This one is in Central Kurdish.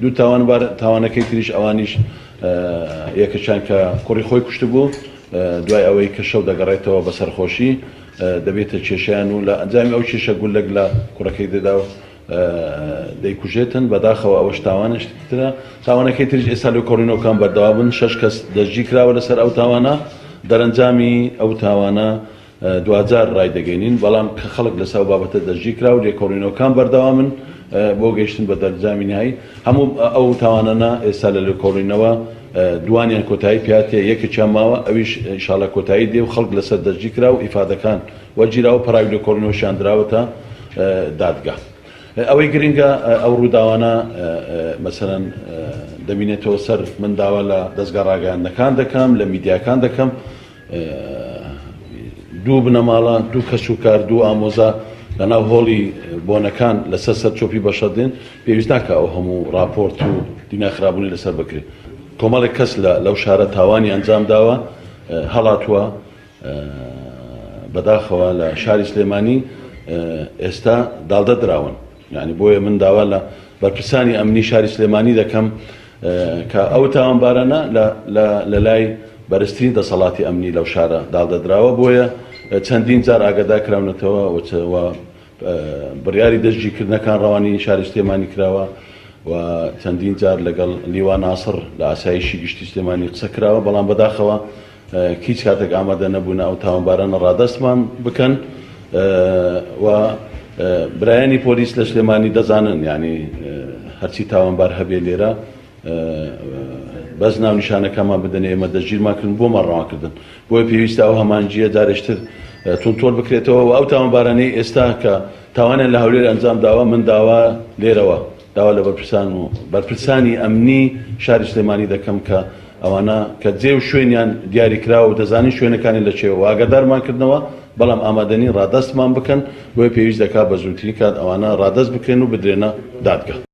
دوو تاوانبار تاوانەکەی تریش ئەوانیش یەکەشان کە کوڕی خۆی کوشت بوو دوای ئەوەی کە شەو دەگەڕێتەوە بە سەرخۆشی دەبێتە کێشیان و لە ئەنجامی ئەو کێشە گولەک لە کوڕەکەی دەدا و دەیکوژێتن بەداخەوە ئەوەش تاوانشترە تاوانەکەی تریش ئێستا لە کۆڕینەوەکان بەردەوا بن 6 کەس دەستگیر کراوە لەسەر ئەو تاوانە دەرەنجامی ئەو تاوانە دوجار ڕای دەگەینین بەڵام کە خەڵک لەسەر بابەتە دەستگیر کراوە لێکۆڕینەوەکان بەردەوا من بۆ گەیشتن بە دەرەنجامی نهایی هەموو ئەو تاوانانە ئێستا لە لێکۆڕینەوە دوانیان کۆتایی پیاتێ یەکێکیان ماوە ئەویش ئینشاڵڵا کۆتایی دێ و خەڵک لەسەر دەستگیر کراو و ئیفادەکان وەرگیراوە پەراوی لێکۆڕینەوەشیان دراوەتە دادگا. ئەوەی گرنگە ئەو ڕووداوانە مەسەرەن دەبینێتەوە سەر من داوا لە دەستگا ڕاگەیاندنەکان دەکەم لە میدیاکان دەکەم دوو بنەماڵە دوو کەس و کار دوو ئامۆزا لەناو هۆڵی بۆنەکان لەسەر سەرچۆپی بەشەدێن پێویست ناکە ئەو هەموو راپۆرت و دیناخرابوونی لەسەر بکرێت کۆمەڵێک کەس لەو شارە تاوانی ئەنجام داوە هەڵاتوە بەداخەوە لە شاری سلێمانی ئێستا داڵدە دراون یعنی بۆیە من داوا لە بەرپرسانی ئەمنی شاری سلێمانی دەکەم کە ئەو تاوانبارانە لە لای بەرزترین دەسەڵاتی ئەمنی لەو شارە داڵدەدراوە بۆیە چەندین جار ئاگادار کراونەتەوە و بڕیاری دەستگیرکردنەکان ڕەوانی شاری سلێمانی کراوە و چەندین جار لەگەڵ لیوان ناسر لە ئاسایشی گشتی سلێمانی قسە کراوە بەڵام بەداخەوە هیچ کاتێک ئامادە نەبوون ئەو تاوانبارانە ڕادەستمان بکەن و برایانی پۆلیس لە سلێمانی دەزانن ینی هەرچی تاوانبار هەبێ لێرە بەس ناو نیشانەکەمان بدەنێ ئێمە دەستگیرماکردن بۆمان ڕەوانکردن بۆیە پێویستە ئەو هەمانجیە جارێشتر تونتۆڵ بکرێتەوە و ئەو تاوانبارانەی ئێستا کە تاوانیان لە هەولێر ئەنجام داوە من داوا لێرەوە داوا لە بەرپرسان و بەرپرسانی ئەمنی شاری سلێمانی دەکەم کە ئەوانە کە جێ و شوێنیان دیاری کراوە و دەزانین شوێنەکانی لە چێوە ئاگادارمانکردنەوە بەڵام ئامادەنی ڕادەستمان بکەن بۆیە پێویست دەکات بە زووترین کات ئەوانە ڕادەست بکرێن و بدرێنە دادگا.